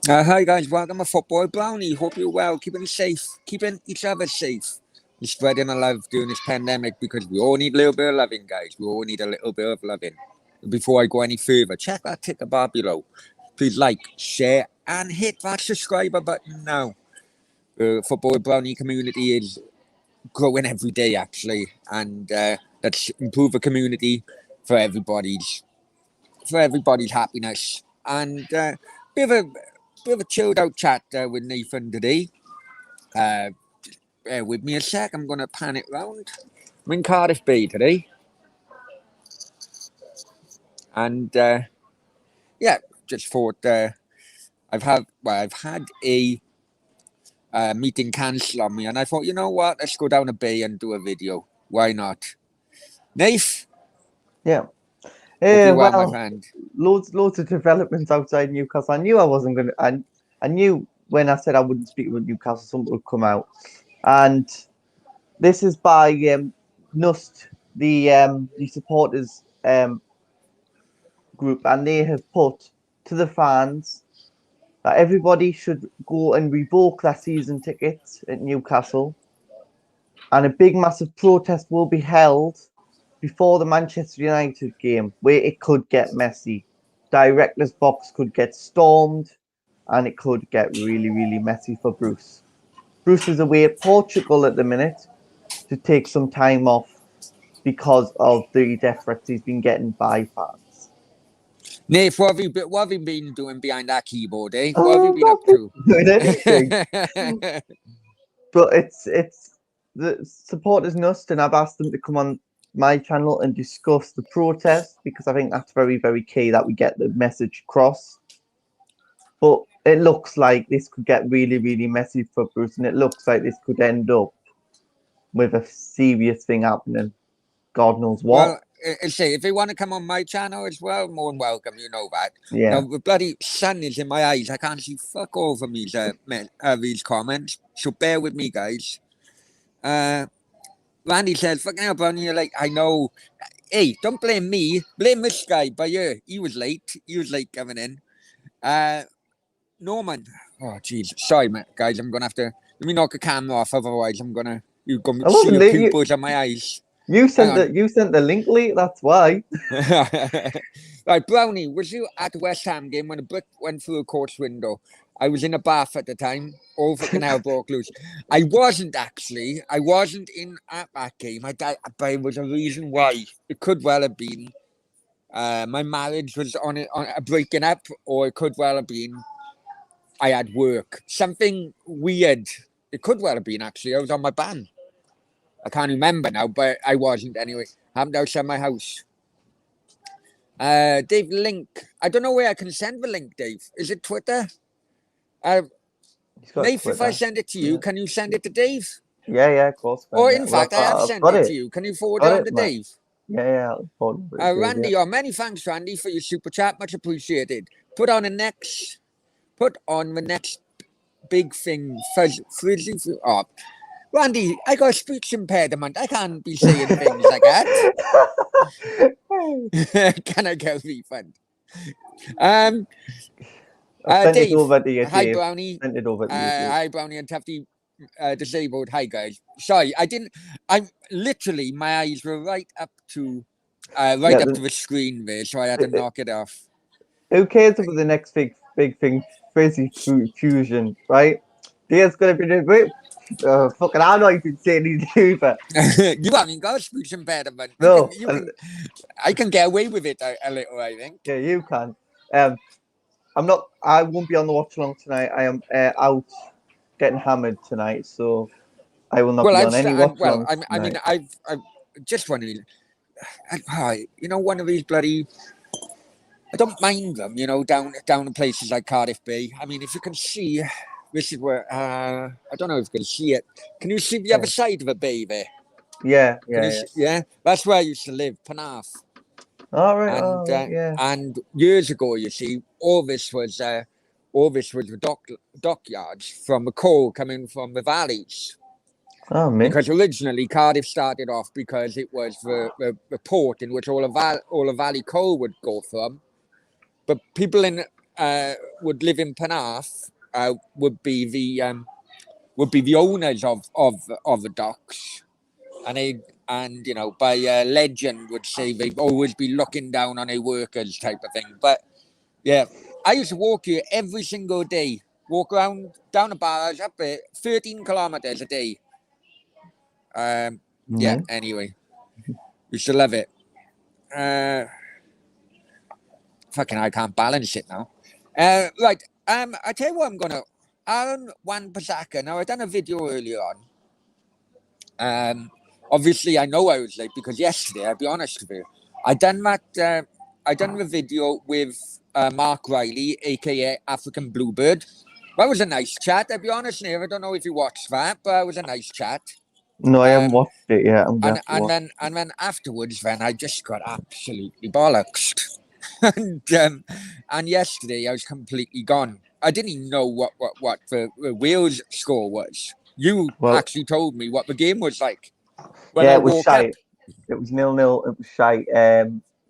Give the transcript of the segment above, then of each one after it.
Hi guys, welcome to Football Brownie. Hope you're well, keeping safe, keeping each other safe. We're spreading the love during this pandemic because we all need a little bit of loving, guys. We all need a little bit of loving. Before I go any further, check that ticker bar below. Please like, share, and hit that subscriber button now. The Football Brownie community is growing every day, actually, and let's improve the community for everybody's happiness. And bit of a bit of a chilled out chat with Nathan today. Uh, Bear with me a sec. I'm gonna pan it round. I'm in Cardiff Bay today, and yeah, just thought I've had a meeting cancelled on me, and I thought, you know what, let's go down the bay and do a video. Why not? Nath, Yeah. hope you're well, my Well, friend. loads of developments outside Newcastle. I knew I wasn't gonna. I knew when I said I wouldn't speak with Newcastle, something would come out, and this is by Nust, the supporters group, and they have put to the fans that everybody should go and revoke their season tickets at Newcastle, and a big massive protest will be held before the Manchester United game, where it could get messy. Director's box could get stormed, and it could get really, really messy for Bruce. Bruce is away at Portugal at the minute to take some time off because of the death threats he's been getting by fans. Nath, what have you been doing behind that keyboard, eh? What have you I'm been up not to? doing anything, but it's the supporters nust, and I've asked them to come on my channel and discuss the protest because I think that's very, very key that we get the message across. But it looks like this could get really, really messy for Bruce, and it looks like this could end up with a serious thing happening. God knows what. Well, I say, if they want to come on my channel as well, more than welcome. You know that. Now Yeah. the bloody sun is in my eyes. I can't see fuck all from these comments. So bear with me, guys. Uh, Randy says, "Fucking hell, Brownie, you're like, I know. Hey, don't blame me. Blame this guy. But yeah, he was late. He was late coming in. Norman. Oh, jeez. Sorry, guys. I'm gonna have to let me knock the camera off. Otherwise, you're gonna I see wasn't your late. You pupils on my eyes. you Hang sent on." the link late, that's why. Right, Brownie, was you at the West Ham game when a brick went through a course window? I was in a bath at the time. All fucking hell broke loose. I wasn't actually. I wasn't in at that game. But it was a reason why. It could well have been my marriage was on a breaking up, or it could well have been I had work. Something weird. It could well have been actually. I was on my ban. I can't remember now, but I wasn't anyway. Happened outside my house. Dave, link. I don't know where I can send the link, Dave. Is it Twitter? He's got Nate, if I Twitter. send it to you, Yeah, can you send it to Dave? yeah, of course, man. Or Yeah. in Well, fact, I have I've sent got it to it. you. Can you forward it Got on it, to man. Dave? Yeah, I'll forward it, Dave, yeah. Randy, many thanks, Randy, for your super chat. Much appreciated. Put on the next big thing. Frizzy. Oh, Randy, I got a speech impediment. I can't be saying things like that. Can I get a refund? Um, I've sent it Dave. over to you, Hi, Dave. Brownie. Sent it over to you, Dave. Hi, Brownie and Tufty. Disabled. Hi, guys. Sorry, I didn't. I'm literally my eyes were right up to Yeah, the screen there, so I had to knock it off. who cares about the next big thing? Frizzy fusion, right? Dave's gonna be the bit. Fucking, I'm not even saying anything either. You haven't got a speech impediment. No, I can get away with it a little. I think. yeah, you can. Um, I'm not. I won't be on the watch along tonight. I am out getting hammered tonight, so I will not Well, be on any watch alongs I mean, tonight. I've just wanted. You know, one of these bloody. I don't mind them, you know, down in places like Cardiff Bay. I mean, if you can see, this is where I don't know if you can see it. Can you see the other side of the bay there? Yeah, Can you yeah, yeah. see? Yeah, that's where I used to live, Penarth. All right, yeah. And years ago, you see, all this was the dockyards from the coal coming from the valleys. Oh, mint. Because originally Cardiff started off because it was the port in which all the valley coal would go from. But people in would live in Penarth would be the owners of the docks, and you know, by legend would say they'd always be looking down on their workers type of thing. But yeah, I used to walk here every single day, walk around down the barrage up there, 13 kilometers a day. Yeah. Anyway, used to love it. Fucking, I can't balance it now. Right. I tell you what, I'm gonna Aaron Wan Pasaka. Now I done a video earlier on. Obviously I know I was late because yesterday, I'll be honest with you, I done the video with Mark Riley, aka African Bluebird. That was a nice chat. I'll be honest, Neve. I don't know if you watched that, but it was a nice chat. No, I haven't watched it yet. I'm gonna and then afterwards, then I just got absolutely bollocks. And yesterday I was completely gone. I didn't even know what the Wales score was. You actually told me what the game was like. When yeah, I it was woke shite. up. It was 0-0. It was shite.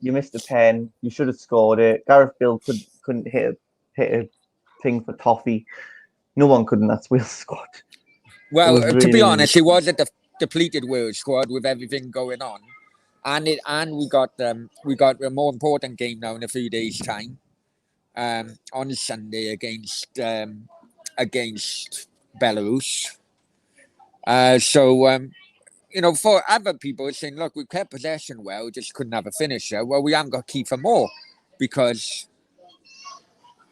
You missed a pen. You should have scored it. Gareth Bill couldn't hit a thing for toffee. No one could in that Wales squad. Well, to be honest, it was a depleted Wales squad with everything going on, and we got a more important game now in a few days' time, on Sunday against Belarus. So you know, for other people saying, look, we kept possession well, just couldn't have a finisher. Well, we haven't got Kiefer Moore because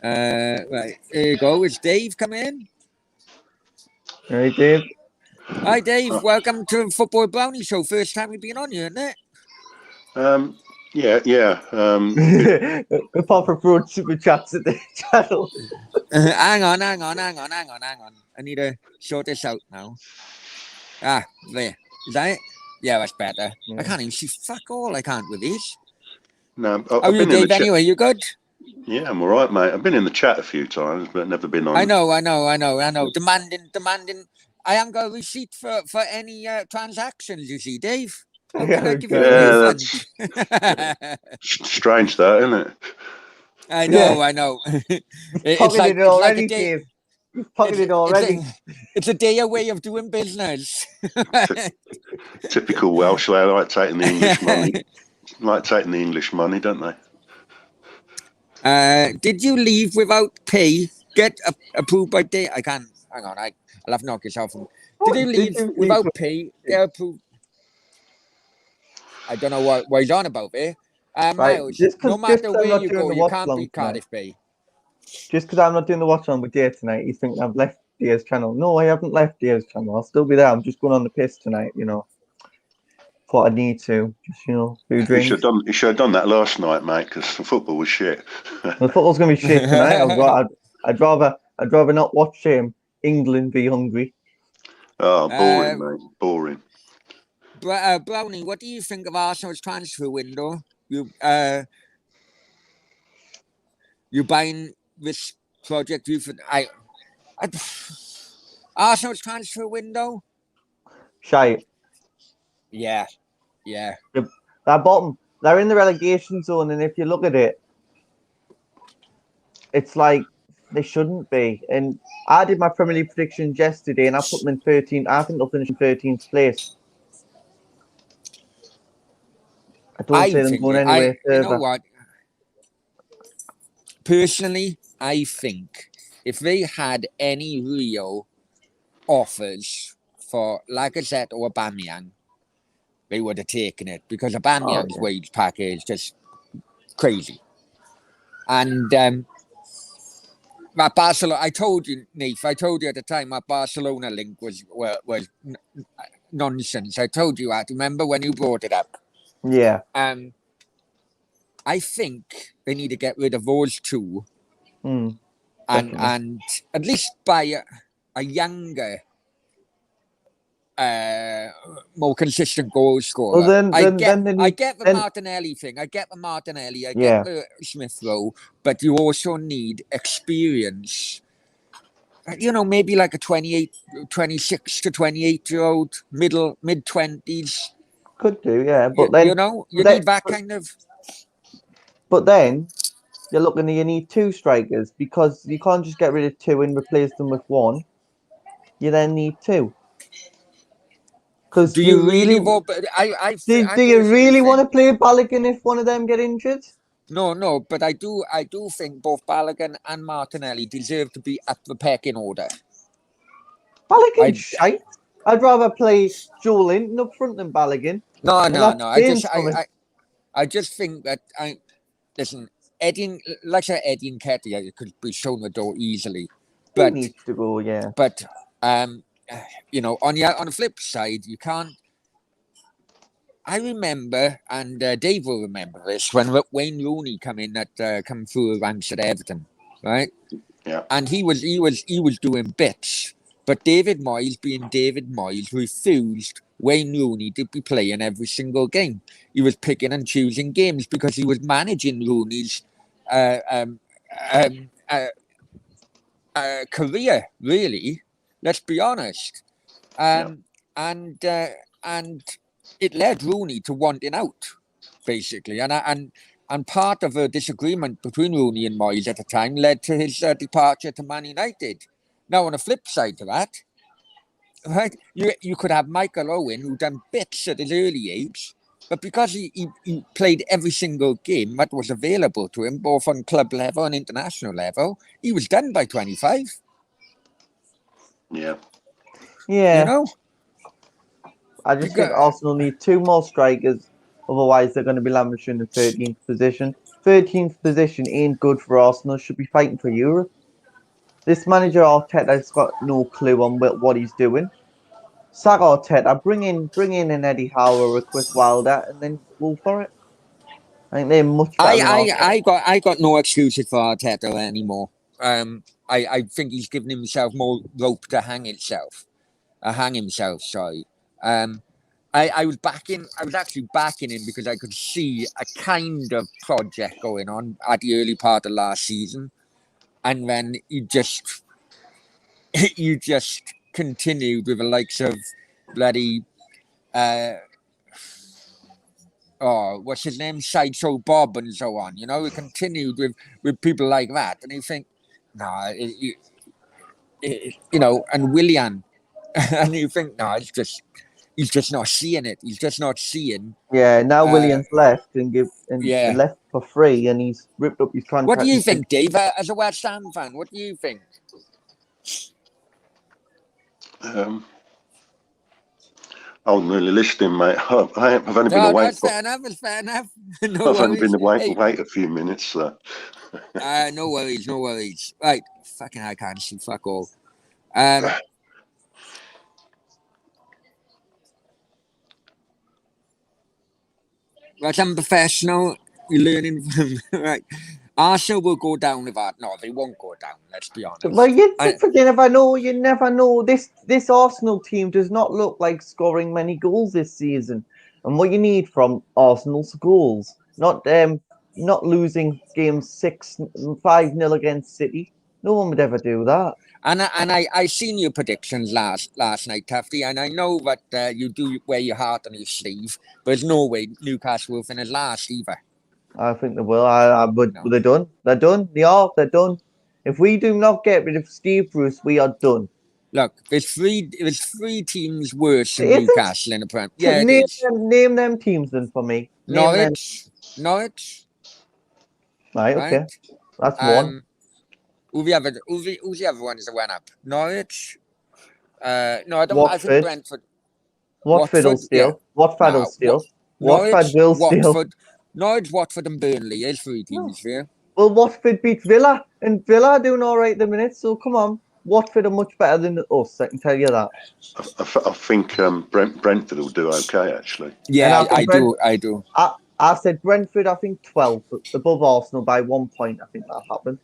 right, there you go. Is Dave come in? Hey, Dave. Hi, Dave. Welcome to Football Brownie Show. First time you've been on here, isn't it? Yeah. Apart from throwing super chats at the channel. Hang on. I need to sort this out now. Ah, there. Is that it? Yeah, that's better. Yeah. I can't even see fuck all. I can't with these. No, How are you, Dave? Anyway, you good? Yeah, I'm all right, mate. I've been in the chat a few times, but never been on. I know. Demanding. I haven't got a receipt for any transactions. You see, Dave. How can I give you a refund? Strange, that, isn't it? I know. It's like already, Dave. You've pocketed it already. It's a day away of doing business. Typical Welsh. They like taking the English money. Like taking the English money, don't they? Did you leave without pay? Get approved by day? I can't. Hang on. I'll have to knock yourself from. Did you leave without pay? Get approved. I don't know what he's on about there. Miles, no matter where you go, you can't beat Cardiff Bay. Just because I'm not doing the watch on with Dave tonight, you think I've left Dave's channel. No, I haven't left Dave's channel. I'll still be there. I'm just going on the piss tonight, you know. Thought I need to. Just, you know, food drinks. You should have done that last night, mate, because the football was shit. The football's going to be shit tonight. I'd rather not watch England be hungry. Oh, boring, mate. Boring. Brownie, what do you think of Arsenal's transfer window? You buying this project? Arsenal's transfer window? Shite. Yeah. They're bottom. They're in the relegation zone, and if you look at it, it's like they shouldn't be. And I did my Premier League predictions yesterday, and I put them in 13th. I think they'll finish in 13th place. I don't see them going anywhere further. You know what? Personally, I think if they had any real offers for Lacazette or Aubameyang, they would have taken it because Aubameyang's wage package is just crazy. And that Barcelona, I told you, Nath, at the time that Barcelona link was nonsense. I told you that. Remember when you brought it up? Yeah. I think they need to get rid of those two, and at least buy a younger, more consistent goal scorer. Well, I get the Martinelli thing. I get the Smith Rowe, but you also need experience. You know, maybe like a 26 to 28-year-old, mid-20s. Could do, yeah. But then you need that kind of. But then you're looking at you need 2 strikers because you can't just get rid of 2 and replace them with 1. You then need 2. Because Do you really vote? But I do you personally really want think to play Balogun if one of them get injured? no. But I do think both Balogun and Martinelli deserve to be up the pecking order. Balogun's shite. I'd rather play Joe Linton up front than Balogun. No. I just think that listen, Eddie, like I said, Eddie and Ketty could be shown the door easily, He but needs to go, yeah. But you know, on the flip side, you can't. I remember, and Dave will remember this when Wayne Rooney come through the ranks at Everton, right? Yeah. And he was doing bits, but David Moyes, being David Moyes, refused Wayne Rooney to be playing every single game. He was picking and choosing games because he was managing Rooney's career. Really, let's be honest. And it led Rooney to wanting out, basically. And part of a disagreement between Rooney and Moyes at the time led to his departure to Man United. Now, on the flip side to that, right, you could have Michael Owen, who done bits at his early age, but because he played every single game that was available to him, both on club level and international level, he was done by 25. Yeah. Yeah. You know? I just think Arsenal need 2 more strikers. Otherwise, they're going to be languishing in 13th position. 13th position ain't good for Arsenal. Should be fighting for Europe. This manager Arteta's got no clue on what he's doing. Sack Arteta, bring in an Eddie Howe or a Chris Wilder, and then go for it. I think they're much better than Arteta. I got no excuses for Arteta anymore. I think he's given himself more rope to hang himself. Sorry. I was actually backing him because I could see a kind of project going on at the early part of last season, and then you just continued with the likes of bloody what's his name, Sideshow Bob and so on. You know, it continued with people like that, and you think, nah, you know, and Willian, and you think, no, he's just not seeing it. He's just not seeing. Yeah, now Williams left and Yeah. left for free, and he's ripped up his contract. What do you think, Dave? As a West Ham fan, what do you think? I wasn't really listening, mate. I've only been awake. That's fair enough. It's fair enough. No I've only been awake a few minutes. So. No worries. Right, fucking I can't see fuck all. That's unprofessional. You're learning from right. Arsenal will go down with that. No, they won't go down. Let's be honest. Well, you never know. This Arsenal team does not look like scoring many goals this season. And what you need from Arsenal's goals, not losing games 5-0 against City. No one would ever do that. And I seen your predictions last night, Tufty, and I know that you do wear your heart on your sleeve, but there's no way Newcastle will finish last either. I think they will. They're done. They're done. They're done. If we do not get rid of Steve Bruce, we are done. Look, there's three teams worse than Newcastle in the Prem. Yeah, name them teams then for me. Norwich. Right. Okay. That's one. Who's the other ones that went up? Norwich. No, I don't. Watford. I think Brentford. Watford will steal. Yeah. Watford will steal. Watford will steal. Norwich, Watford, and Burnley. There's 3 teams here. Well, Watford beat Villa, and Villa are doing all right at the minute. So come on, Watford are much better than us. I can tell you that. I think Brentford will do okay, actually. Yeah, I do. I said Brentford. I think 12th above Arsenal by 1 point. I think that happened.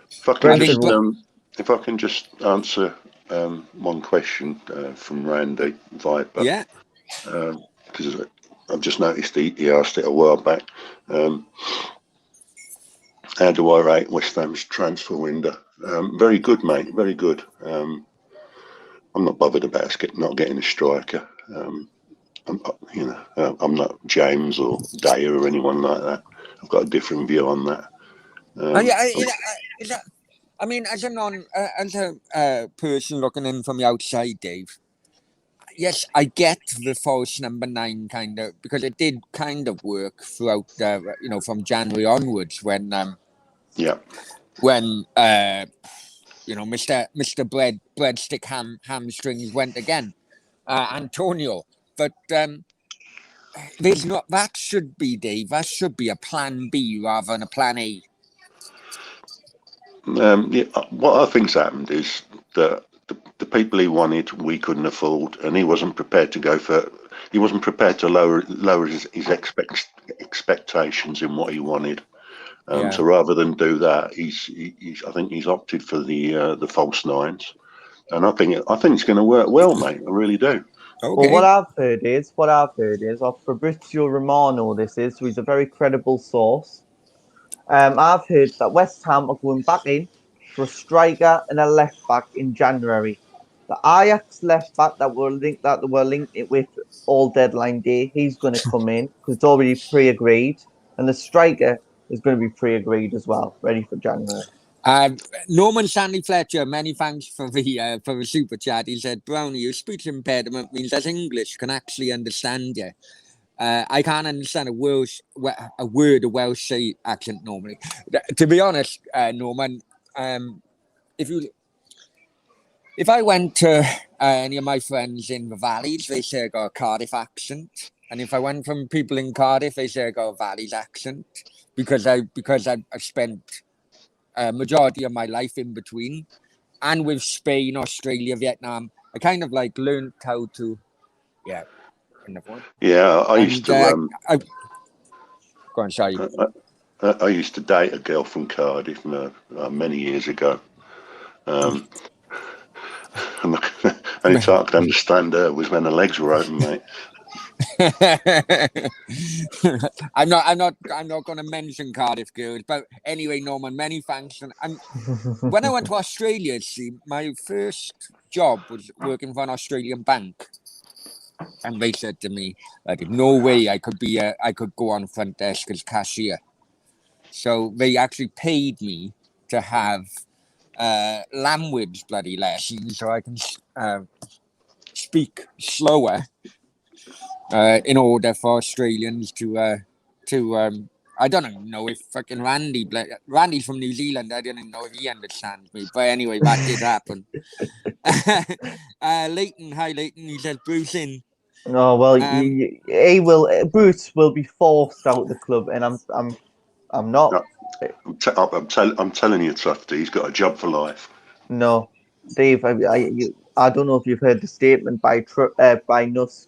If I can just answer one question from Randy Viper. Yeah. Because I've just noticed he asked it a while back. How do I rate West Ham's transfer window? Very good, mate. Very good. I'm not bothered about us not getting a striker. I'm not James or Dyer or anyone like that. I've got a different view on that. I mean, as a person looking in from the outside, Dave. Yes, I get the false number 9 kind of, because it did kind of work throughout, from January onwards yeah. when Mr. Breadstick hamstrings went again, Antonio. But there's not. That should be, Dave. That should be a plan B rather than a plan A. What I think's happened is that the people he wanted, we couldn't afford, and he wasn't prepared to go for. He wasn't prepared to lower his expectations in what he wanted. Yeah. So rather than do that, I think he's opted for the false 9s, and I think it's going to work well, mate. I really do. Well, Okay. what I've heard is of Fabrizio Romano. This is, so he's a very credible source. I've heard that West Ham are going back in for a striker and a left back in January. The Ajax left back that they were linked it with all deadline day, he's going to come in because it's already pre-agreed, and the striker is going to be pre-agreed as well, ready for January. Norman Stanley Fletcher, many thanks for the super chat. He said, Brownie, your speech impediment means that English can actually understand you. I can't understand a word a Welsh accent normally. To be honest, Norman, if I went to any of my friends in the valleys, they say I got a Cardiff accent, and if I went from people in Cardiff, they say I got a Valleys accent because I spent a majority of my life in between, and with Spain, Australia, Vietnam, I kind of like learned how to, Yeah, I used to. Go on, sorry. I used to date a girl from Cardiff many years ago. And the only time I could understand her was when her legs were open, mate. I'm not going to mention Cardiff girls, but anyway, Norman, many thanks. And when I went to Australia, see, my first job was working for an Australian bank, and they said to me, like, no way I could go on front desk as cashier. So they actually paid me to have language bloody lessons so I can speak slower in order for Australians to I don't even know if fucking Randy's from New Zealand. I don't even know if he understands me. But anyway, that did happen. Leighton, hi Leighton. He says Bruce in. Oh well, Bruce will be forced out of the club, and I'm not. No, I'm telling you, Tufty, he's got a job for life. No, Dave, I don't know if you've heard the statement by Nusk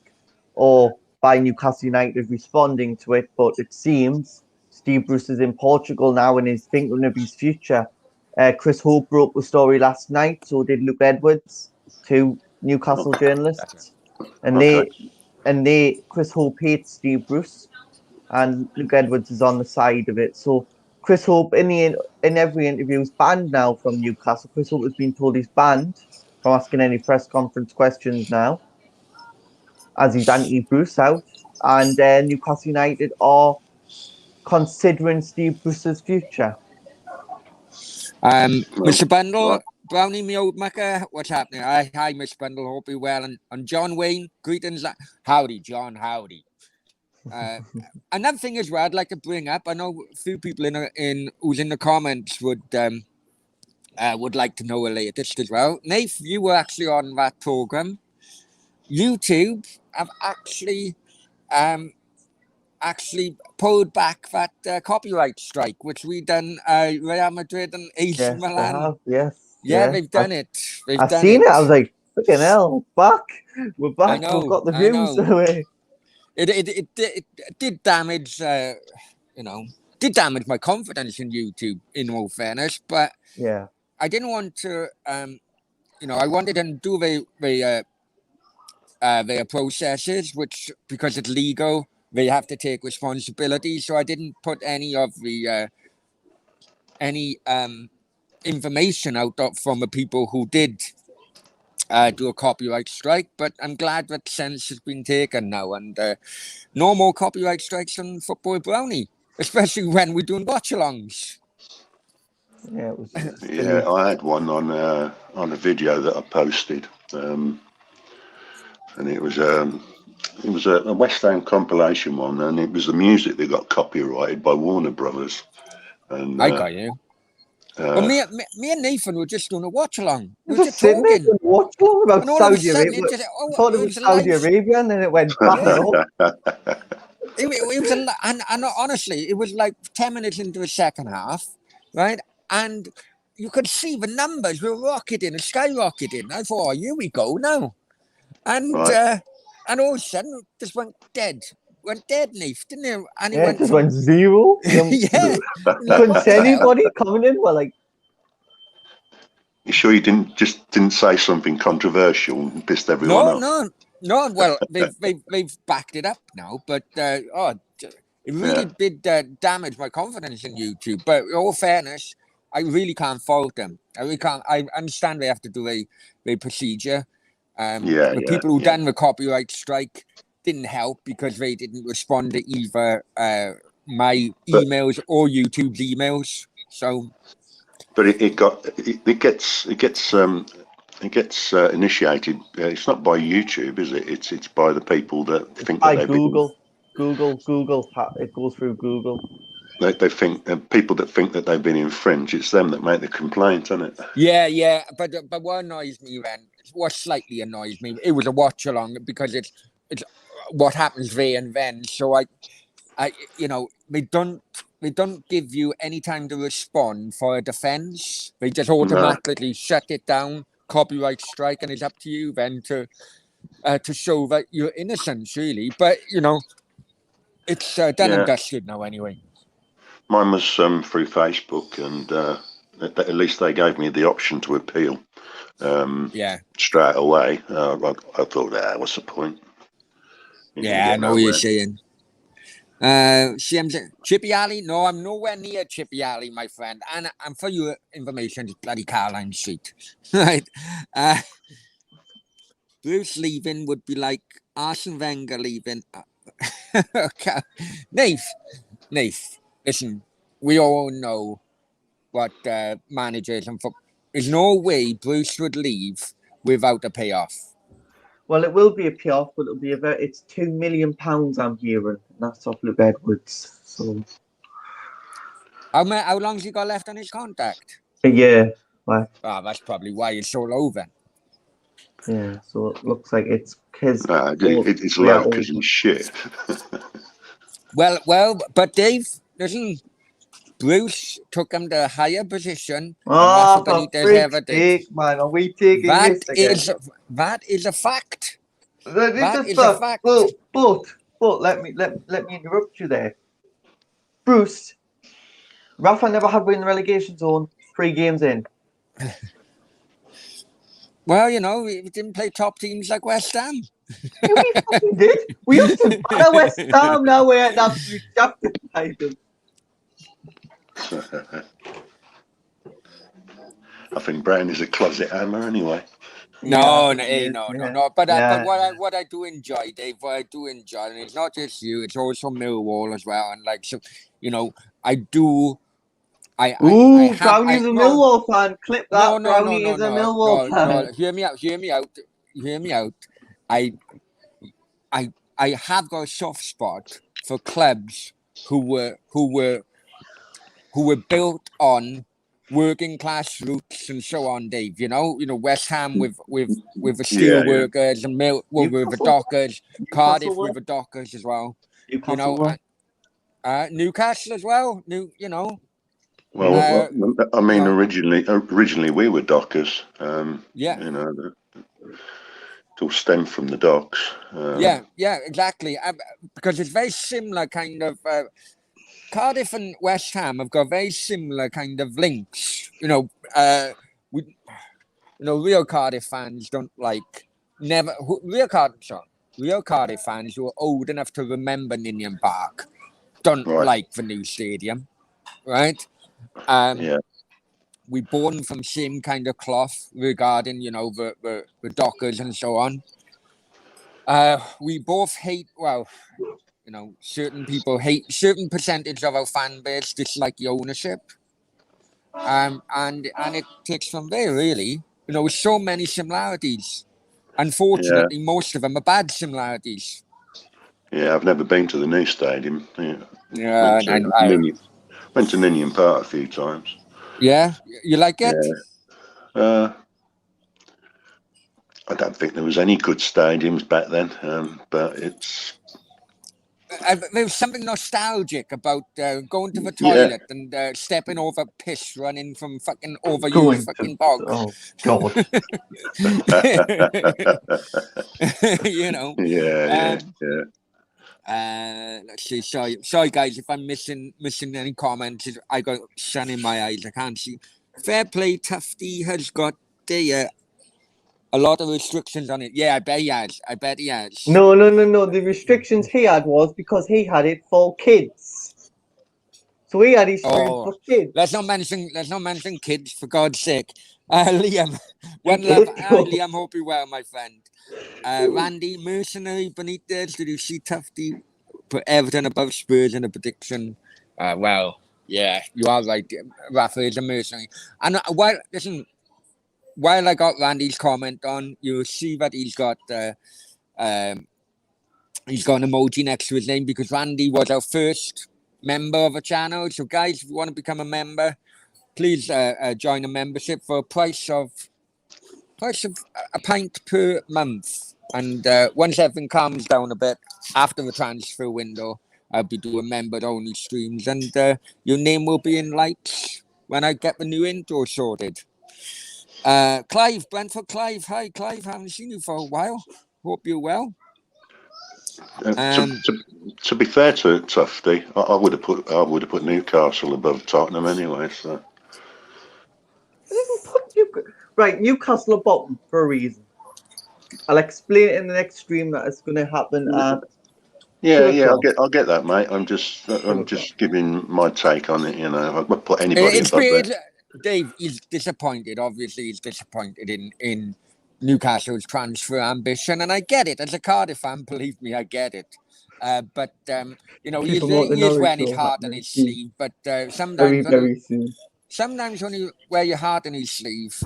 or by Newcastle United responding to it, but it seems Steve Bruce is in Portugal now and is thinking of his future. Chris Hope broke the story last night, so did Luke Edwards, two Newcastle journalists, and Chris Hope hates Steve Bruce, and Luke Edwards is on the side of it. So Chris Hope in every interview is banned now from Newcastle. Chris Hope has been told he's banned from asking any press conference questions now, as he's anti-Bruce out. And Newcastle United are considering Steve Bruce's future. Mr. Bundle, Brownie, me old mucker, what's happening? Hi, Mr. Bundle, hope you're well. And John Wayne, greetings. Howdy, John, howdy. Another thing as well I'd like to bring up, I know a few people who's in the comments would like to know the latest as well. Nath, you were actually on that program. YouTube have actually pulled back that copyright strike, which we done Real Madrid and AC Milan. They've done it. I've seen it. I was like, fucking hell, we're back. We've got the views away. It did damage, did damage my confidence in YouTube, in all fairness. But yeah, I didn't want to, I wanted to do their processes, which, because it's legal, they have to take responsibility. So I didn't put any of the information out from the people who did do a copyright strike, but I'm glad that sense has been taken now, and no more copyright strikes on Football Brownie, especially when we're doing watch-alongs. Yeah, it was. Yeah, I had one on a video that I posted, and it was a West Ham compilation one, and it was the music that got copyrighted by Warner Brothers. And I got you. Well, me and Nathan were just doing a watch along. We were Just just sitting there talking, watching about and all of a Saudi sudden, Arabia. I I thought it was Saudi Arabia, and then it went back Yeah. up. It was and honestly, it was like 10 minutes into the second half, right? And you could see the numbers were rocketing and skyrocketing. I thought, oh, here we go now. And Right. and all of a sudden, it just went dead. Went dead, Neef, didn't it? And it Yeah, it went just from, went zero. yeah. Like, Couldn't what see the hell? anybody coming in. Well, like, You sure you didn't say something controversial and pissed everyone off? No. Well, they've backed it up now, but it really did damage my confidence in YouTube. But in all fairness, I really can't fault them. I really can't. I understand they have to do a procedure. The people who done the copyright strike didn't help because they didn't respond to either my emails or YouTube's emails. So, But it gets initiated. It's not by YouTube, is it? It's by the people that think that by they've Google. It goes through Google. they think people that think that they've been infringed. It's them that make the complaint, isn't it? yeah. But what annoys me then, what slightly annoys me, it was a watch along because it's what happens there and then. So I they don't give you any time to respond for a defense. They just automatically shut it down, copyright strike, and it's up to you then to show that you're innocent, really. But it's done and dusted now anyway. Mine was through Facebook, and at least they gave me the option to appeal. Straight away. I thought, what's the point? I know what you're saying. Chippy Alley? No, I'm nowhere near Chippy Alley, my friend. And for your information, it's bloody Caroline Street. Right? Bruce leaving would be like Arsene Wenger leaving. Okay. Nath, listen, we all know what managers and there's no way Bruce would leave without a payoff. Well, it will be a payoff, but it's £2 million I'm hearing, and that's off Luke Edwards. So how long's he got left on his contract? a year. Right. That's probably why it's all over. Yeah, so it looks like it's his. It's low because he's shit. Well, but Dave, listen, Bruce took him to a higher position. Oh, for freak's sake, man, are we taking this again? That is a fact. That is a fact. But let me interrupt you there. Bruce, Rafa never had been in the relegation zone 3 games in. Well, we didn't play top teams like West Ham. Yeah, we fucking did. We used to batter West Ham. Now we're at absolute champion title. I think Brownie's a closet hammer anyway. No. But what I do enjoy, Dave, and it's not just you, it's also Millwall as well. And like, so, I do. Brownie's a Millwall fan. Clip that. Brownie is a Millwall fan. No, hear me out. I have got a soft spot for clubs who were built on working class roots and so on, Dave. West Ham with the steel workers and Millwall with the dockers, Cardiff with the dockers as well. Newcastle as well. Well, I mean, originally we were dockers. It all stemmed from the docks. Exactly. Because it's very similar kind of. Cardiff and West Ham have got very similar kind of links. Real Cardiff fans don't like real Cardiff fans who are old enough to remember Ninian Park don't like the new stadium, right? We born from same kind of cloth regarding the dockers and so on. We both hate certain people hate certain percentage of our fan base dislike the ownership. and it takes from there really. You know, with so many similarities. Yeah, Unfortunately, most of them are bad similarities. yeah. I've never been to the new stadium. Yeah. Yeah, Went and to Ninian, went to Ninian Park a few times. yeah, you like it? Yeah. I don't think there was any good stadiums back then, but it's There was something nostalgic about going to the yeah, toilet and stepping over piss running from fucking overused Going to. fucking bog. Oh God. You know. yeah, yeah, Um, yeah. let's see. Sorry, guys, if I'm missing any comments. I got sun in my eyes. I can't see. Fair play. Tufty has got a lot of restrictions on it. Yeah, I bet he has. I bet he has. No, no, no, no. The restrictions he had was because he had it for kids. So he had his stream Oh, for kids. let's not mention kids for God's sake. Liam, one Okay, love. Hi, go. Liam. Hope you're well, my friend. Randy, mercenary Benitez. Did you see Tufty put Everton above Spurs in a prediction? Well, yeah, you are right. Rafa is a mercenary. And while I got Randy's comment on, you see that um, he's got an emoji next to his name because Randy was our first member of a channel. So, guys, if you want to become a member, please join a membership for a price of a pint per month. And once everything calms down a bit after the transfer window, I'll be doing member only streams, and your name will be in lights when I get the new intro sorted. Clive, Brentford Clive. Hi, Clive. Haven't seen you for a while. Hope you're well. Uh, to, to, to be fair to Tufty, I would have put Newcastle above Tottenham anyway. So Right, Newcastle are bottom for a reason. I'll explain it in the next stream that it's going to happen at yeah, 2 o'clock. I'll get that, mate. I'm 2 o'clock. just giving my take on it. You know, I would put anybody It's above there. great. Dave is disappointed. Obviously, he's disappointed in Newcastle's transfer ambition, and I get it. As a Cardiff fan, believe me, I get it. But you know, Keep promoting the he is Norwich wearing his show heart on happening his soon. sleeve. But Very, sometimes very soon. when you wear your heart on his sleeve,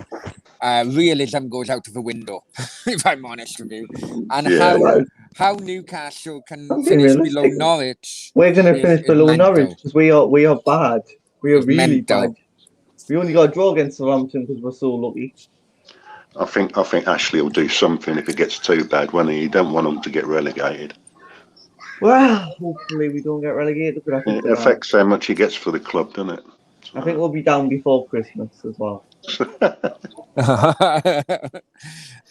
realism goes out of the window. If I'm honest with you, and Yeah, yeah. how Newcastle can I'm being finish below realistic. Norwich We're going to finish is below Norwich mental. because we are bad. We are It's really mental. bad. We only got a draw against Southampton because we're so lucky. I think Ashley will do something if it gets too bad. When he don't want them to get relegated. Well, hopefully we don't get relegated, but I think It we might. affects how much he gets for the club, doesn't it? I think we'll be down before Christmas as well.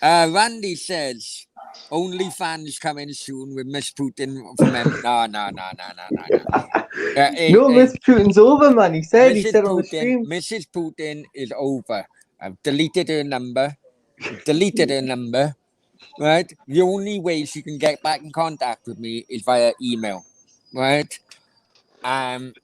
Randy says, only fans coming soon with Miss Putin from him. No. No, Miss Putin's over, man. He said on the stream. Mrs. Putin is over. I've deleted her number. Right? The only way she can get back in contact with me is via email. Right? And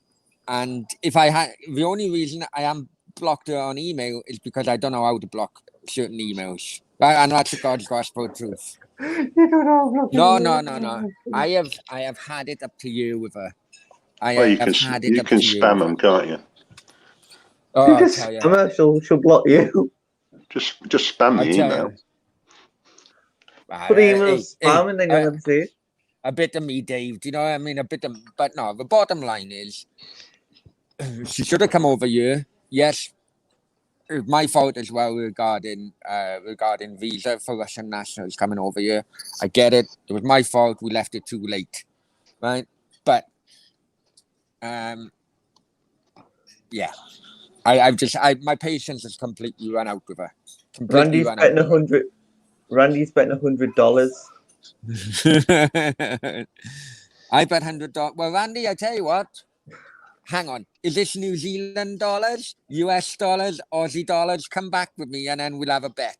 if I had the only reason I am blocked her on email is because I don't know how to block certain emails. Right? And that's the God's gospel truth. You don't know. No. I have had it up to you with her. Well, you have had it you up can to you spam with her. them, can't you? Oh, You I'll just tell you. spam her, she'll block you. Just spam the I'll tell email. you. Put the email spam and then you'll never see it. A bit of me, Dave. Do you know what I mean? A bit of, but no. The bottom line is, she should have come over here. Yes, it's my fault as well regarding visa for Russian nationals coming over here. I get it. It was my fault. We left it too late, right? But yeah, my patience has completely run out with her. Randy's betting $100. I bet $100. Well, Randy, I tell you what. Hang on. Is this New Zealand dollars, US dollars, Aussie dollars? Come back with me, and then we'll have a bet.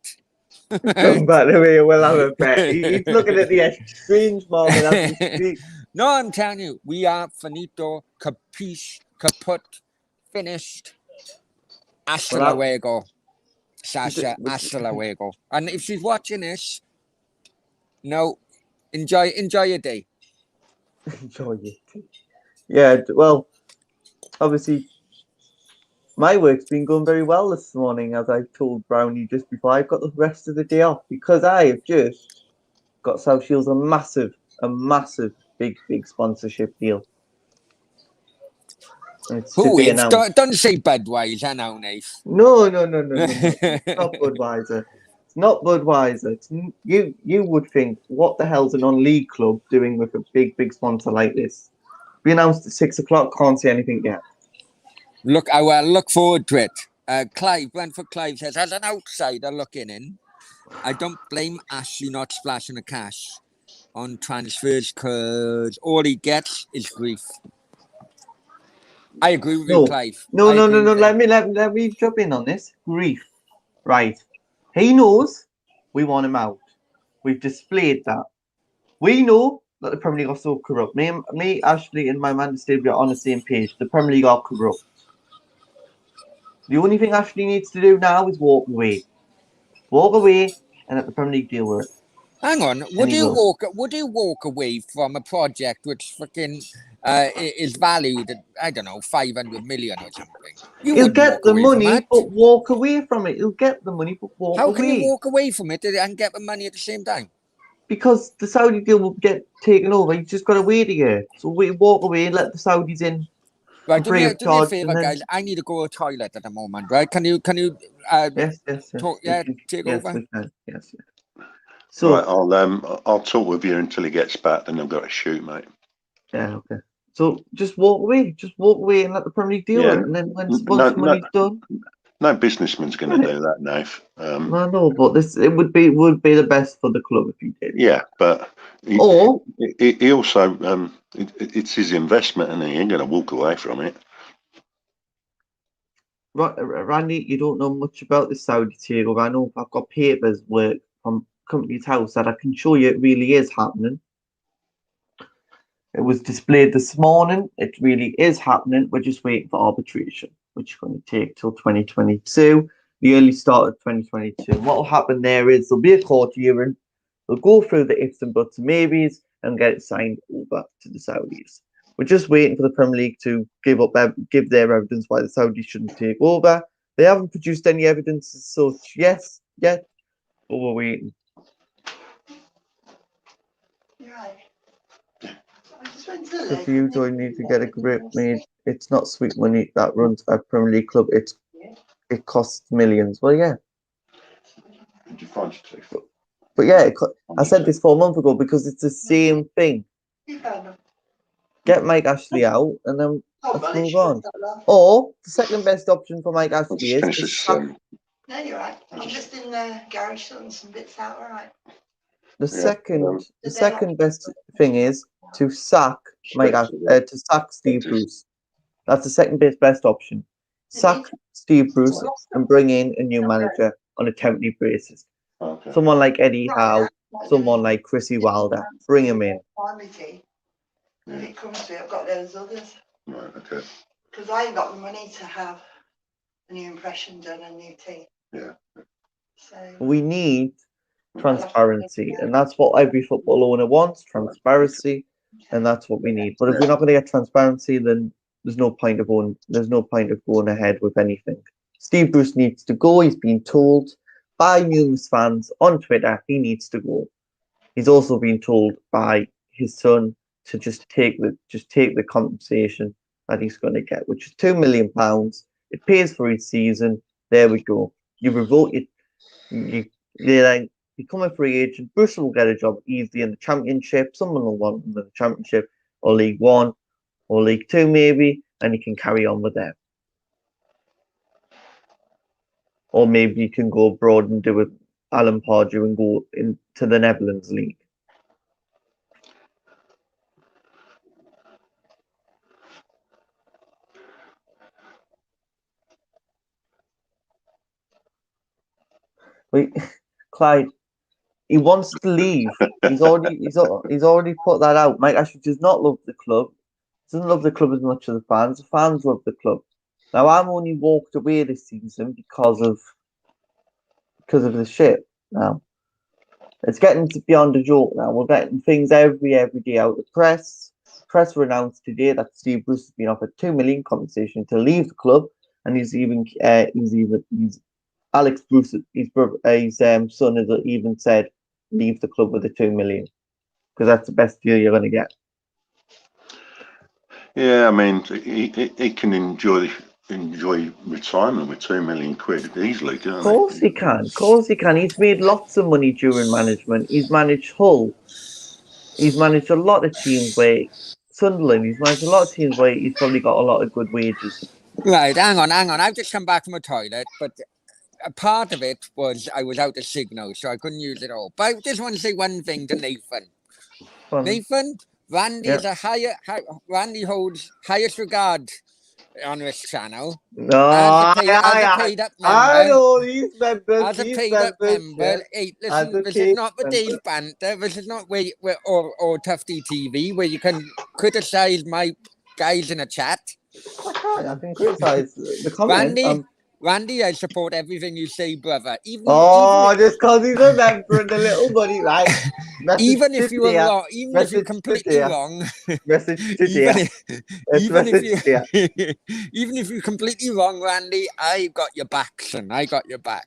Come back to me, we'll have a bet. He's looking at the exchange market as we speak. No, I'm telling you, we are finito, capiche, kaput, finished. Hasta luego, Sasha. Hasta luego. And if she's watching this, no, enjoy your day. Enjoy it. Yeah, well, obviously, My work's been going very well this morning, as I told Brownie just before. I've got the rest of the day off because I have just got South Shields a massive, big sponsorship deal. And it's to Who be is? announced. Don't say Budweiser now, Nath. No. It's not Budweiser. It's not Budweiser. You would think, what the hell's a non-league club doing with a big sponsor like this? Be announced at 6 o'clock. Can't see anything yet. Look, I will look forward to it. Brentford Clive says, as an outsider looking in, I don't blame Ashley not splashing the cash on transfers because all he gets is grief. I agree with you, Clive. No. I agree with him. Let me jump in on this. Grief. Right. He knows we want him out. We've displayed that. We know that the Premier League are so corrupt. Me, Ashley, and my man Steve are on the same page. The Premier League are corrupt. The only thing Ashley needs to do now is walk away. Walk away and let the Premier League deal with it. Hang on, And he will. would you walk away from a project which fucking is valued at, I don't know, 500 million or something? You He'll wouldn't get walk the away from money, that. but walk away from it. He'll get the money, but walk How can you away. walk away from it and get the money at the same time? Because the Saudi deal will get taken over. You just got to wait a year. So we walk away and let the Saudis in. Right, do me a charge, favor, then... guys. I need to go to the toilet at the moment, right? Can you Yes. talk, take Yes, over? we can. Yes. So right, I'll talk with you until he gets back. Then I've got to shoot, mate. yeah, okay. So just walk away. Just walk away and let the Premier League deal with it. And then once money's done, no businessman's going to do that, Nath. I know, but it would be the best for the club if you did. Yeah, but he also it's his investment, and he ain't going to walk away from it. Randy, you don't know much about the Saudi takeover. I know I've got papers work from Company's House that I can show you. It really is happening. It was displayed this morning. It really is happening. We're just waiting for arbitration, which is going to take till 2022, the early start of 2022. What will happen there is there'll be a court hearing. They'll go through the ifs and buts and maybes and get it signed over to the Saudis. We're just waiting for the Premier League to give their evidence why the Saudis shouldn't take over. They haven't produced any evidence as such yet, but we're waiting. Right. If you don't need to get a grip, mate, it's not sweet money that runs a Premier League club. It costs millions. Well, yeah. But yeah, I said this 4 months ago because it's the same thing. Get Mike Ashley out and then let's move on. Or the second best option for Mike Ashley is to sack. No, you're right. I'm just in the garage sorting some bits out. All right. The second best thing is to sack to sack Steve Bruce. That's the second best option. Sack Steve Bruce and bring in a new manager on a temporary basis. Okay. Someone like Eddie Howe, someone like Chrissy Wilder. Bring him in. If it comes to it, I've got those others. Right, okay. Because I ain't got the money to have a new impression done, a new team. Yeah. So we need transparency, and that's what every football owner wants, transparency, and that's what we need. But if we're not going to get transparency, then there's no point of going ahead with anything. Steve Bruce needs to go. He's been told by numerous fans on Twitter he needs to go. He's also been told by his son to just take the compensation that he's going to get, which is £2 million. It pays for each season. There we go. You revoke it. You then become a free agent. Bruce will get a job easily in the Championship. Someone will want him in the Championship or League One or League Two maybe, and he can carry on with them. Or maybe you can go abroad and do it, Alan Pardew, and go into the Netherlands League. Clyde, he wants to leave. He's already put that out. Mike Ashley does not love the club. Doesn't love the club as much as the fans. The fans love the club. Now I'm only walked away this season because of the shit. Now it's getting beyond a joke. Now we're getting things every day out of the press. Press were announced today that Steve Bruce has been offered £2 million compensation to leave the club and he's Alex Bruce, his brother, his son has even said, leave the club with the 2 million because that's the best deal you're going to get. Yeah, I mean, he can enjoy retirement with 2 million quid easily, can't Of course he can. Of course he can. He's made lots of money during management. He's managed Hull. He's managed a lot of teams where Sunderland. He's managed a lot of teams where he's probably got a lot of good wages. Right, hang on. I've just come back from a toilet, but a part of it was I was out of signal, so I couldn't use it all. But I just want to say one thing to Nathan. Nathan, Randy is Randy holds highest regard on this channel. No, as a paid up member. I know these members. As a paid up member, hey, listen, this is not the day's banter. This is not where or Tufty TV where you can criticise my guys in a chat. I can criticise the comment. Randy, I support everything you say, brother. Even just because he's a member and the little buddy, right? Even if you were wrong, even if you're completely wrong, even if you're completely wrong, Randy, I got your back, son. I got your back.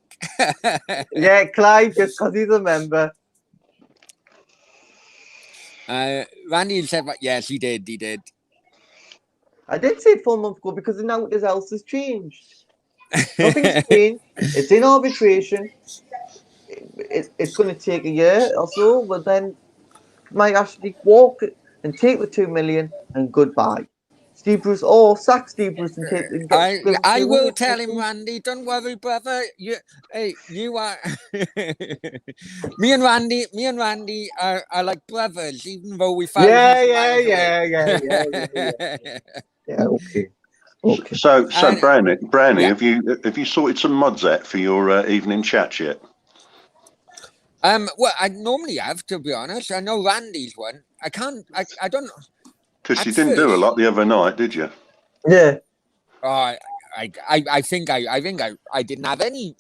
Yeah, Clive, just because he's a member. Randy said, yes, he did. He did. I did say 4 months ago because now his else has changed. Nothing's changed. It's in arbitration. It's going to take a year or so, but then might actually walk and take the 2 million and goodbye. Steve Bruce, sack Steve Bruce and take. I will tell him, Randy. Don't worry, brother. You are. me and Randy are like brothers, even though we found. Yeah. Okay. So Brownie, have you sorted some mods out for your evening chat yet? Well, I normally have, to be honest. I know Randy's one. I don't. Because you didn't do a lot the other night, did you? Yeah. I think I didn't have any.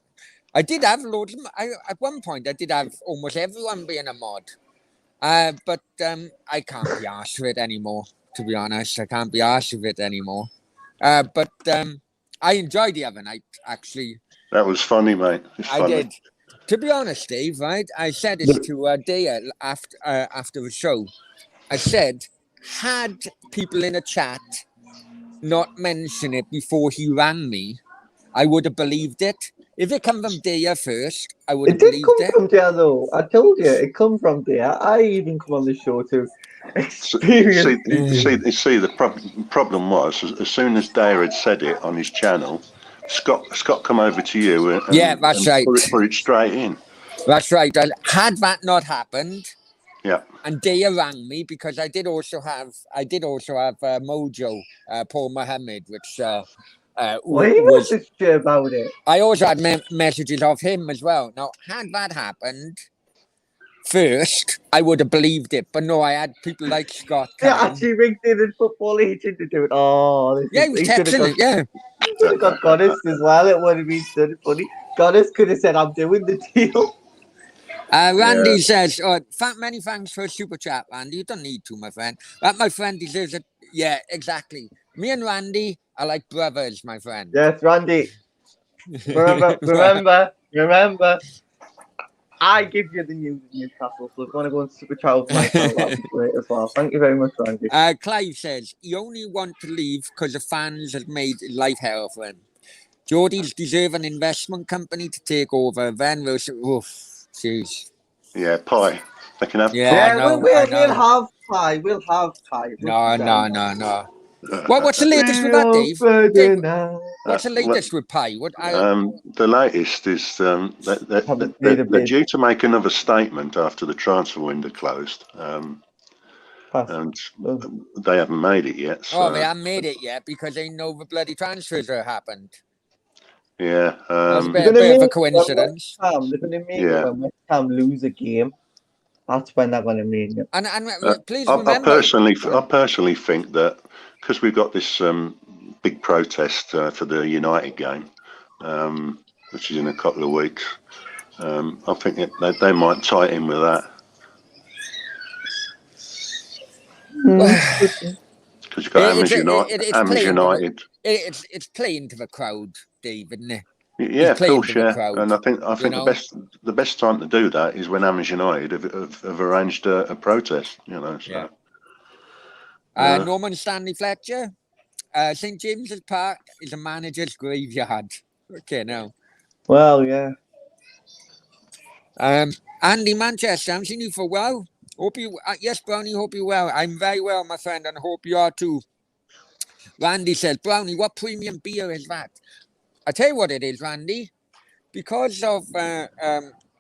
I did have loads of. At one point I did have almost everyone being a mod. But I can't be arsed with it anymore. To be honest, I can't be arsed with it anymore. But I enjoyed the other night, actually. That was funny, mate. I did. To be honest, Dave, right? I said this to Dea after the show. I said, had people in a chat not mention it before he rang me, I would have believed it. If it come from Dea first, I would have believed it. It did come from Dea, though. I told you, it come from Dea. I even come on the show to experience. See, the problem was, as soon as Dea had said it on his channel, Scott come over to you and that's right. Put it straight in. That's right. Had that not happened, and Dea rang me because I did also have Mojo, Paul Mohammed, which was about it. I also had messages of him as well. Now, had that happened first, I would have believed it, but no, I had people like Scott. Actually rigged in a football agent to do it. He was texting it. Yeah. He could have got Goddess as well. It would have been so funny. Goddess could have said, "I'm doing the deal." Randy says, many thanks for a super chat, Randy. You don't need to, my friend. My friend deserves it. Yeah, exactly. Me and Randy are like brothers, my friend. Yes, Randy. Remember. I give you the news in Newcastle, so if you want to go and super chat with my channel, that'd be great as well. Thank you very much, Randy. Clive says, he only want to leave because the fans have made life hell for him. Geordies deserve an investment company to take over. Then we'll... Jeez. Yeah, pie. They can have pie. Yeah, we'll have pie. We'll have pie. No. What's the latest with that, Dave? What's the latest with pie? The latest is they're due to make another statement after the transfer window closed. And they haven't made it yet. So. They haven't made it yet because they know the bloody transfers have happened. Yeah, that's a bit of a coincidence. They're going to make it when West Ham lose a game. That's when they're going to make it. And please remember, I personally think that because we've got this big protest for the United game, which is in a couple of weeks, I think they might tie it in with that. Because you've got Hammers United. it's playing to the crowd, Dave, isn't it? Yeah, of playing course, to the yeah. crowd, And I think you know. the best time to do that is when Amish United have arranged a protest. You know, so. Yeah. Norman Stanley Fletcher, St James's Park is a manager's graveyard. Okay, now. Well, yeah. Andy Manchester, I haven't seen you for a while. Hope you, yes, Brownie, hope you're well. I'm very well, my friend, and hope you are too. Randy says, Brownie, what premium beer is that? I tell you what it is, Randy. Because of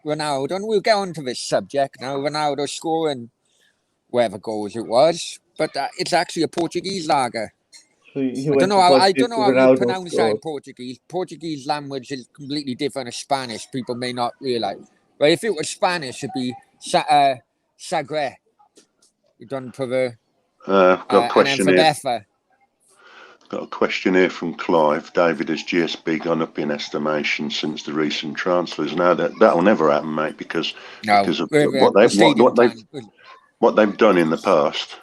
Ronaldo, and we'll get on to this subject now. Ronaldo scoring whatever goals it was, but it's actually a Portuguese lager. So you I went don't to know. watch I this don't know how you Ronaldo pronounce that score. in Portuguese. Portuguese language is completely different to Spanish. People may not realize. But if it was Spanish, it'd be Sagre. You done for the Got a and then question for here. Betha. Got a question here from Clive. David, has GSB gone up in estimation since the recent transfers? No, that'll never happen, mate, because No, of what they've done in the past.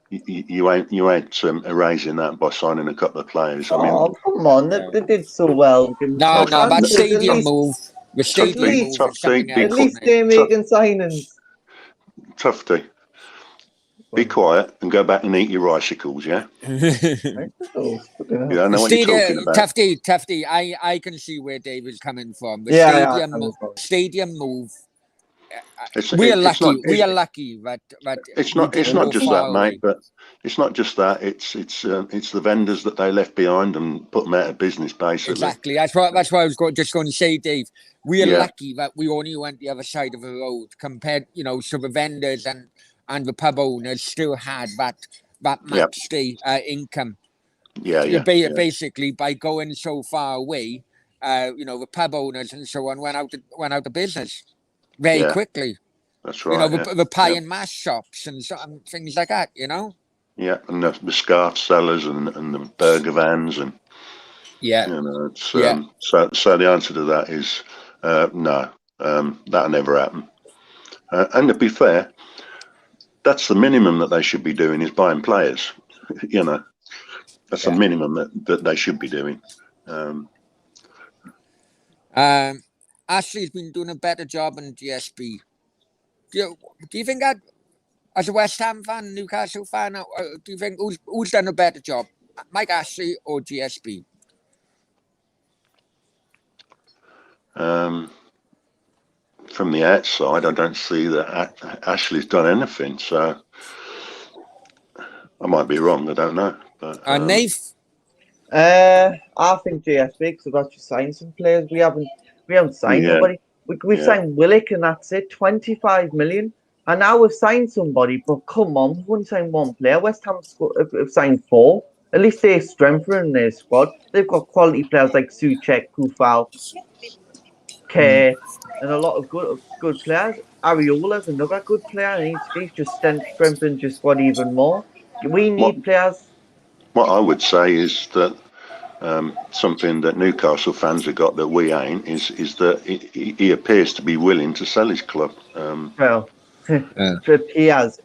You ain't erasing that by signing a couple of players. I mean, Oh, come on. They did so well. No, that stadium move. The stadium move is something else. At least they're making signings. Tufty, be quiet and go back and eat your icicles, yeah? Yeah, I know what you're talking about. Tufty, I can see where David's coming from. The stadium move. We are lucky that it's not just that, mate. But it's not just that. It's the vendors that they left behind and put them out of business, basically. Exactly. That's what I was just going to say, Dave. We are lucky that we only went the other side of the road compared, so the vendors and the pub owners still had that match day income. Basically, by going so far away, the pub owners and so on went out of business very quickly. That's right. The pie and mash shops and things like that. Yeah, and the scarf sellers and the burger vans and it's so the answer to that is no. That'll never happen. And to be fair, that's the minimum that they should be doing is buying players. That's the minimum that they should be doing. Ashley's been doing a better job in GSB. Do you think that, as a West Ham fan, Newcastle fan, do you think who's done a better job, Mike Ashley or GSB? From the outside, I don't see that Ashley's done anything. So I might be wrong. I don't know. But, Nath? I think GSB, because we've actually signed some players. We haven't signed nobody. We've signed Willick, and that's it. 25 million. And now we've signed somebody, but come on, we've only signed one player. West Ham have signed 4. At least they're strengthening their squad. They've got quality players like Suchek, Kufal, Kerr, and a lot of good players. Ariola's another good player, and he's just strengthened your squad even more. We need players. What I would say is that something that Newcastle fans have got that we ain't is that he appears to be willing to sell his club. The Piaz,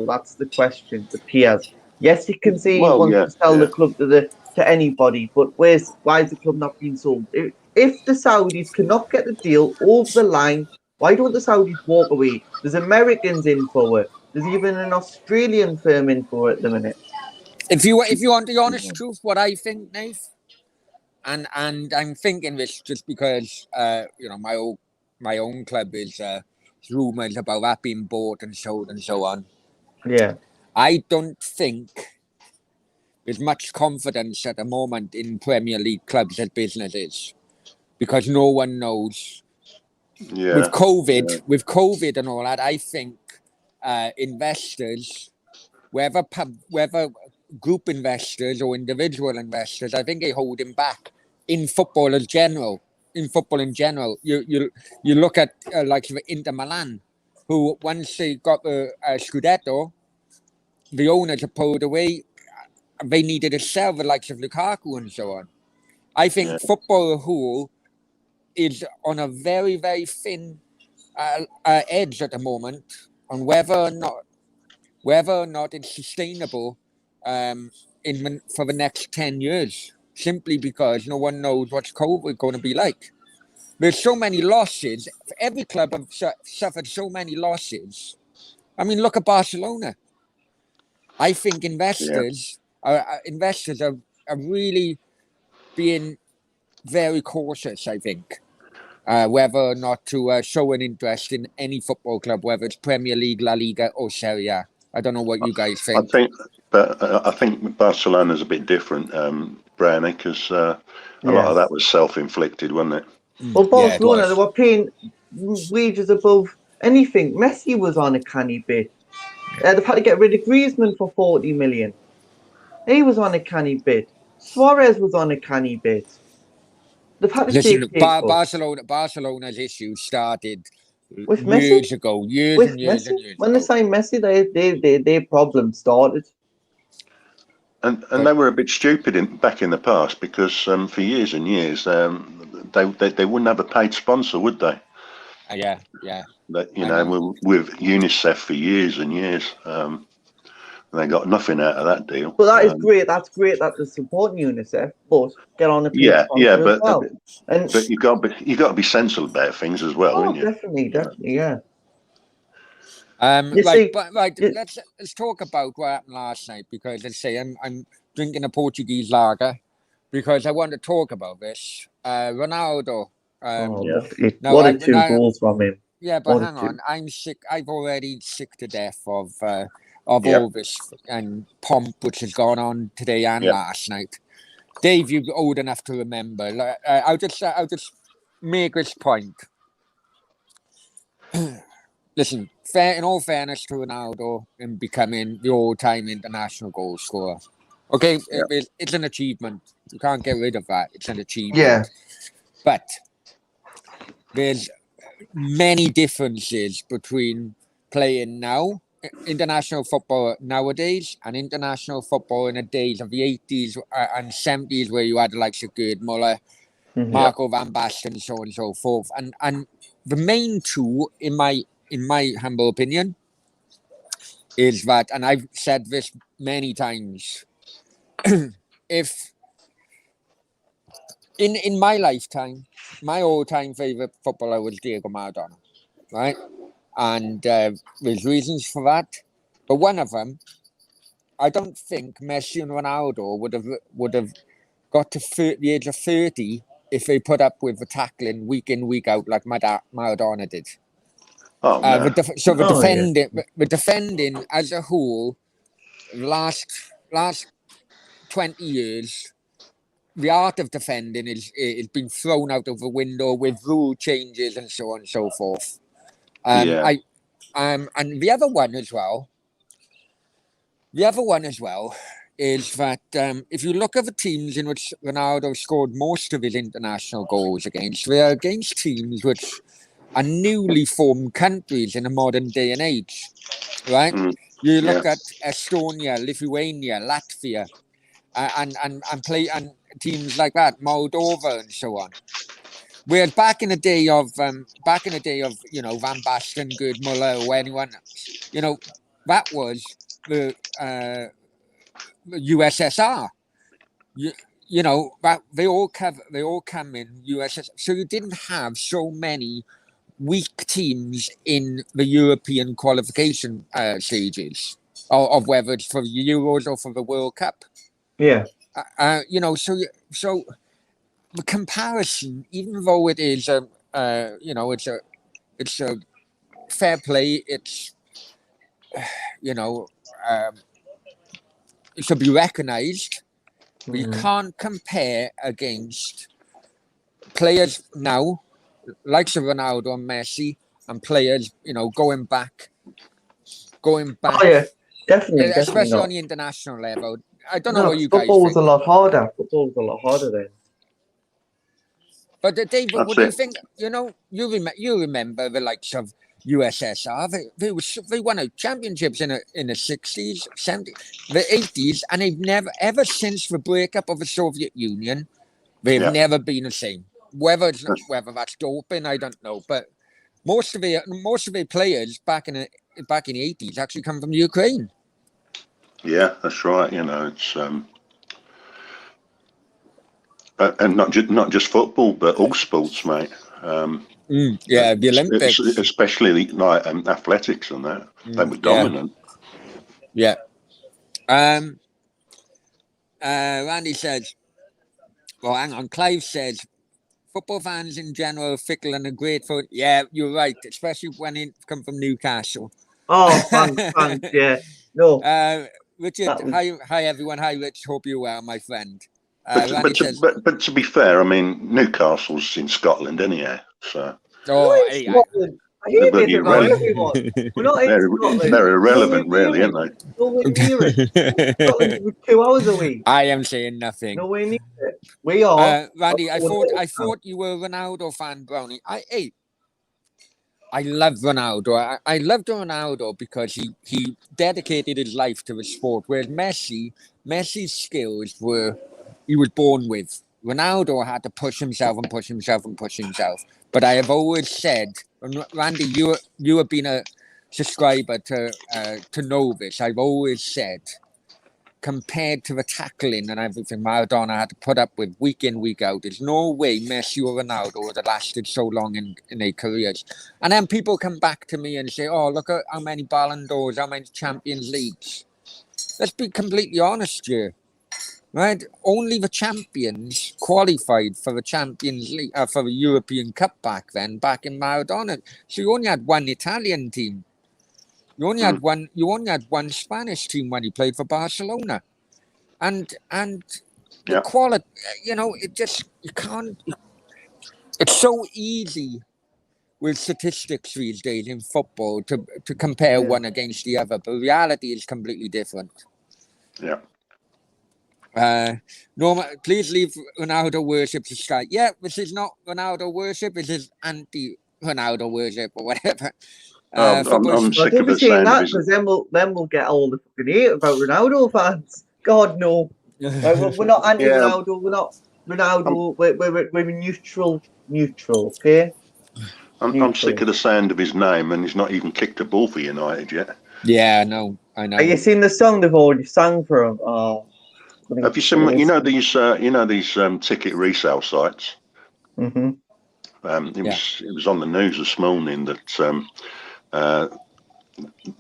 that's the question. The Piaz. Yes, you can say he wants to sell the club to anybody, but why is the club not being sold? If the Saudis cannot get the deal over the line, why don't the Saudis walk away? There's Americans in for it. There's even an Australian firm in for it at the minute. If you want the honest truth, what I think, Nath, and I'm thinking this just because my own club is rumours about that being bought and sold and so on. Yeah. I don't think there's much confidence at the moment in Premier League clubs as businesses because no one knows. Yeah. With COVID and all that, I think investors, whether group investors or individual investors, I think they're holding back in football in general. You look at like Inter Milan, who once they got the Scudetto, the owners have pulled away. They needed to sell the likes of Lukaku and so on. I think football as a whole is on a very, very thin edge at the moment on whether or not it's sustainable for the next 10 years, simply because no one knows what's COVID going to be like. There's so many losses. Every club have suffered so many losses. I mean, look at Barcelona. I think investors are really being very cautious, I think, whether or not to show an interest in any football club, whether it's Premier League, La Liga, or Serie A. I don't know what you guys think. I think Barcelona's a bit different, Brownie, because a lot of that was self-inflicted, wasn't it? Well, Yeah, it Barcelona, was. they were paying wages above anything. Messi was on a canny bit. They've had to get rid of Griezmann for 40 million. He was on a canny bit. Suarez was on a canny bit. They've had to Listen, take pay cuts. Barcelona's issue started With Messi? years ago, years With and years Messi? and years When they ago. signed Messi, their problem started. And they were a bit stupid back in the past because for years and years they wouldn't have a paid sponsor, would they? Yeah. That I mean, with UNICEF for years and years, they got nothing out of that deal. But that is great. That's great that they're supporting UNICEF, but get on a paid Yeah, sponsor as but well. And you got to be sensible about things as well, haven't you? definitely, yeah. Let's talk about what happened last night, because let's say I'm drinking a Portuguese lager because I want to talk about this. Ronaldo. What a two goals from him. Yeah, but hang on, I'm sick. I've already sick to death of all this and pomp which has gone on today and last night. Dave, you're old enough to remember. I'll just make this point. Listen, in all fairness to Ronaldo in becoming the all-time international goal scorer, okay, it's an achievement. You can't get rid of that. It's an achievement. Yeah. But there's many differences between playing now, international football nowadays, and international football in the days of the 80s and 70s, where you had the likes of Gerd Muller, Marco van Basten, so on and so forth. And the main two, in my humble opinion, is that, and I've said this many times, if in my lifetime, my all-time favourite footballer was Diego Maradona, right? And there's reasons for that, but one of them, I don't think Messi and Ronaldo would have got to the age of 30 if they put up with the tackling week in, week out like Maradona did. Oh, no. The defending as a whole, last 20 years, the art of defending is been thrown out of the window with rule changes and so on and so forth. And the other one as well. Is that if you look at the teams in which Ronaldo scored most of his international goals against, they are against teams which are newly formed countries in a modern day and age, right? You look at Estonia, Lithuania, Latvia, and teams like that, Moldova, and so on. Whereas back in the day of Van Basten, Gerd Muller, or anyone else, that was the USSR. That they all come in USSR. So you didn't have so many weak teams in the European qualification stages, of whether it's for the Euros or for the World Cup. Yeah. So the comparison, even though it is it's a fair play, it's it should be recognised. We can't compare against players now, like Ronaldo and Messi, and players, going back. Oh yeah, definitely, especially not. On the international level. I don't know what you guys think. Football was a lot harder. Football was a lot harder then. But Dave, what do you think? You remember the likes of USSR. They won championships in the 60s, 70s, the 80s, and they've never, ever since the breakup of the Soviet Union, they've never been the same. Whether that's doping, I don't know. But most of the players back in the 80s actually come from Ukraine. Yeah, that's right. It's And not just football, but all sports, mate. Yeah, the Olympics. Especially like athletics and that. They were dominant. Yeah. Randy says, well, hang on. Clive says, football fans in general are fickle and ungrateful. Yeah, you're right, especially when it come from Newcastle. Oh, thanks, yeah. No. Richard, hi everyone. Hi, Rich. Hope you're well, my friend. But to be fair, I mean, Newcastle's in Scotland anyhow, so. Hey, Scotland. I hear this about everyone. We're not in Scotland. They're irrelevant, really, aren't they? Nowhere near it. Scotland's 2 hours away. I am saying nothing. Nowhere near it. We are. Randy, I thought you were a Ronaldo fan, Brownie. I love Ronaldo. I loved Ronaldo because he dedicated his life to the sport, whereas Messi's skills he was born with. Ronaldo had to push himself and push himself and push himself. But I have always said, and Randy, you have been a subscriber to know this. I've always said, compared to the tackling and everything Maradona had to put up with week in, week out, there's no way Messi or Ronaldo would have lasted so long in their careers. And then people come back to me and say, oh, look at how many Ballon d'Ors, how many Champions Leagues. Let's be completely honest here, right? Only the champions qualified for the Champions League, for the European Cup back in Maradona. So you only had one Italian team. You only had one. You only had one Spanish team when he played for Barcelona, and the quality. You know, you can't. It's so easy with statistics these days in football to compare one against the other, but reality is completely different. Yeah. Norma, please leave Ronaldo worship to Sky. Yeah, this is not Ronaldo worship. This is anti-Ronaldo worship or whatever. I'm sick of the saying sound that of his... because then we'll get all the fucking hate about Ronaldo fans. God no, we're not anti-Ronaldo. We're not Ronaldo. We're neutral. Okay. I'm sick of the sound of his name, and he's not even kicked a ball for United yet. Yeah, I know. Have you seen the song they've already sang for him? Oh, have you seen? You know these ticket resale sites. Mm-hmm. It was on the news this morning that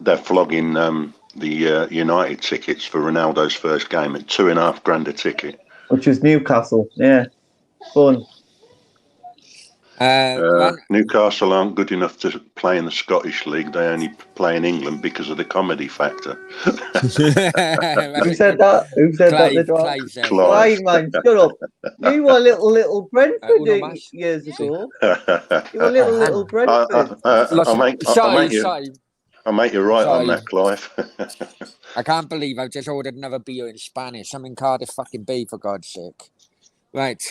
they're flogging the United tickets for Ronaldo's first game at $2,500 a ticket, which is Newcastle. Yeah, fun. Newcastle aren't good enough to play in the Scottish League. They only play in England because of the comedy factor. Who said that? Clive, man, shut up. You were little Brentford years ago. You were little Brentford. I'll make you right on that, Clive. I can't believe I've just ordered another beer in Spanish. I'm in Cardiff fucking Bay, for God's sake. Right.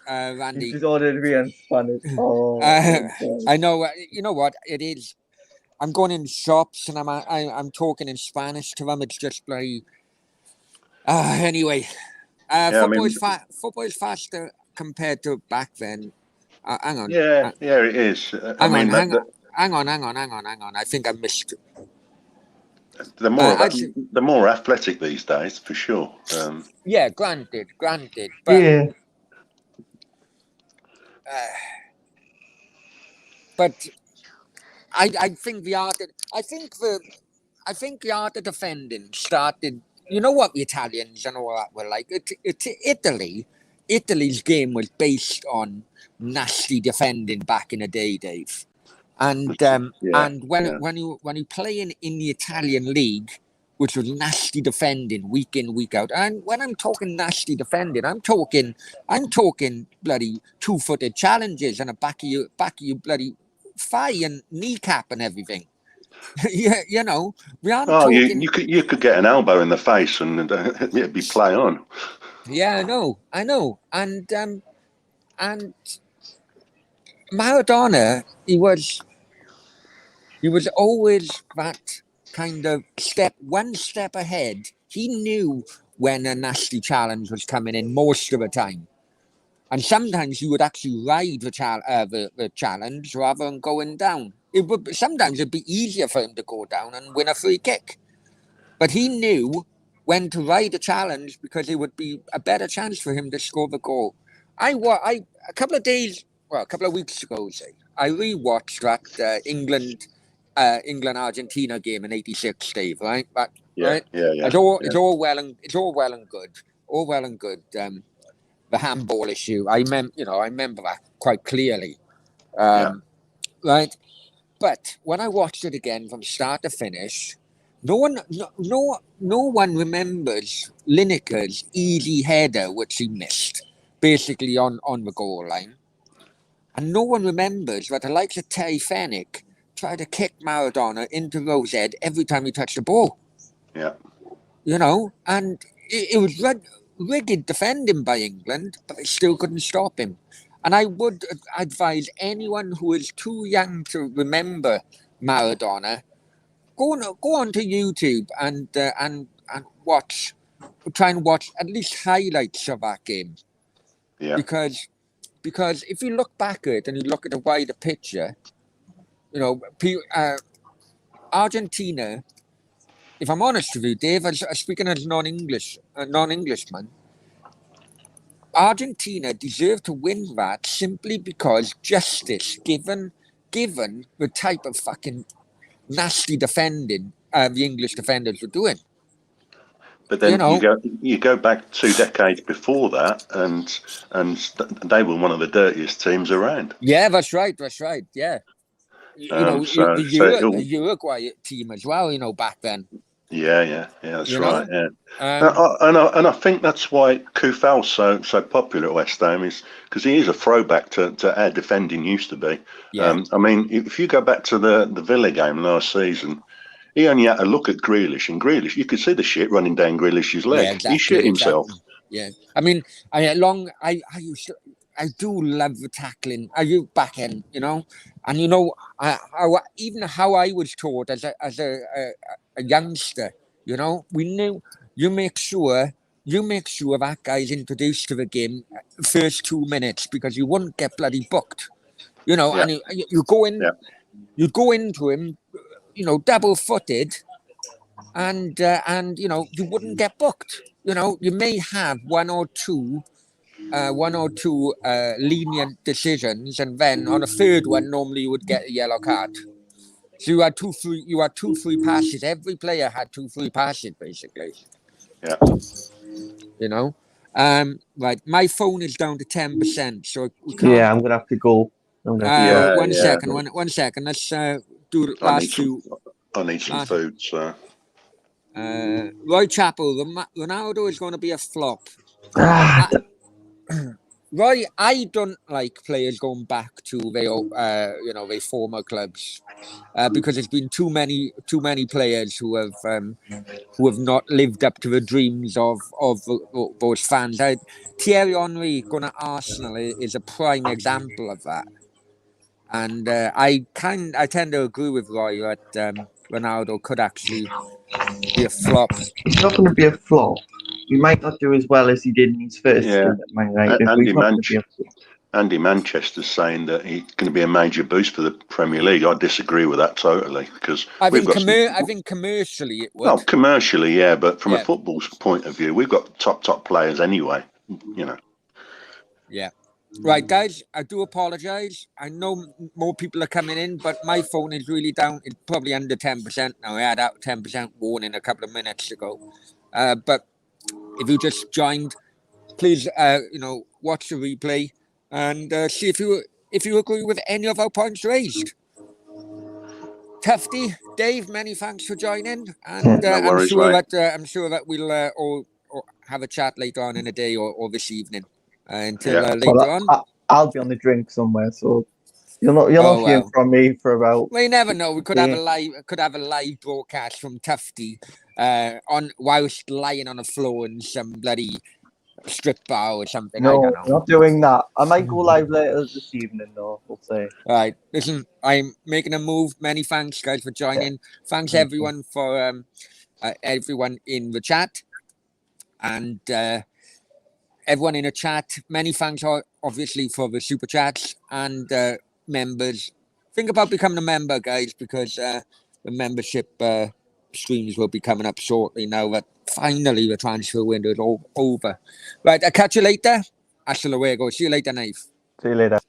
Randy. You just ordered beer in Spanish. Oh, I know. You know what? It is. I'm going in shops and I'm talking in Spanish to them. It's just like. Anyway, football is faster compared to back then. Hang on. Yeah, it is. Hang on. I think I missed. They're more athletic these days, for sure. Yeah, granted. But, yeah. But I think the art of defending started. You know what the Italians and all that were like. Italy's game was based on nasty defending back in the day, Dave. And when you play in the Italian league, which was nasty defending week in, week out. And when I'm talking nasty defending, I'm talking bloody 2-footed challenges and a back of you bloody thigh and kneecap and everything. you know, we aren't talking. You could get an elbow in the face and it'd be play on. Yeah, I know. And Maradona, he was always that kind of one step ahead. He knew when a nasty challenge was coming in most of the time. And sometimes he would actually ride the challenge rather than going down. Sometimes it'd be easier for him to go down and win a free kick. But he knew when to ride a challenge because it would be a better chance for him to score the goal. A couple of weeks ago, say, I rewatched that England Argentina game in '86, Dave. Right, right. It's all well and good. All well and good. The handball issue. I remember that quite clearly. Right. But when I watched it again from start to finish, no one remembers Lineker's easy header which he missed, basically on the goal line, and no one remembers that the likes of Terry Fenwick tried to kick Maradona into Rose Head every time he touched the ball. Yeah. And it was rigged defending by England, but they still couldn't stop him. And I would advise anyone who is too young to remember Maradona, go on to YouTube and try and watch at least highlights of that game. Yeah. Because if you look back at it and you look at the wider picture, Argentina. If I'm honest with you, Dave, as speaking as non-Englishman, Argentina deserved to win that simply because justice, given the type of fucking nasty defending the English defenders were doing. But then you go back 2 decades before that, and they were one of the dirtiest teams around. Yeah, that's right. Yeah, the Uruguay team as well. Back then. Yeah, that's right. Yeah, and I think that's why Kufal's so popular at West Ham, is because he is a throwback to how defending used to be. Yeah. I mean, if you go back to the Villa game last season, he only had to look at Grealish, and Grealish, you could see the shit running down Grealish's leg. Yeah, exactly, he shit himself. Yeah, I mean, I do love the tackling. Are you back end? And how I was taught as a youngster, we knew you make sure that guy's introduced to the game first 2 minutes because you wouldn't get bloody booked, and you go in, you'd go into him, double-footed, and you wouldn't get booked. You may have one or two lenient decisions, and then on a third one, normally you would get a yellow card. So you had two free passes. Every player had 2 free passes, basically. Yeah. Right. My phone is down to 10%, so we can't. Yeah, I'm gonna have to go. One second. Let's do the last two. I need some food, so. Roy Chappell, Ronaldo is going to be a flop. Roy, I don't like players going back to their former clubs because there's been too many players who have not lived up to the dreams of those fans. Thierry Henry going to Arsenal is a prime example of that, and I tend to agree with Roy that Ronaldo could actually be a flop. He's not going to be a flop. He might not do as well as he did in his first stint at Man United. Andy Manchester's saying that he's going to be a major boost for the Premier League. I disagree with that totally, because I think commercially it would. Well, commercially, yeah, but from a football point of view, we've got top players anyway. Yeah. Right, guys, I do apologise. I know more people are coming in, but my phone is really down. It's probably under 10% now. I had that 10% warning a couple of minutes ago. But if you just joined, please, watch the replay and see if you agree with any of our points raised. Tufty, Dave, many thanks for joining, and I'm sure that we'll all have a chat later on in the day or this evening. Later on, I'll be on the drink somewhere, so you're not hearing from me for about. We never know. We could have a live broadcast from Tufty whilst lying on the floor in some bloody strip bar or something. No, I don't know. Not doing that. I might go live later this evening, though. We'll see. All right, listen, I'm making a move. Many thanks, guys, for joining. Thanks everyone for everyone in the chat and. Everyone in the chat, many thanks obviously for the super chats and members. Think about becoming a member, guys, because the membership streams will be coming up shortly now that finally the transfer window is over. Right, I'll catch you later. Hasta luego. See you later, Knife. See you later.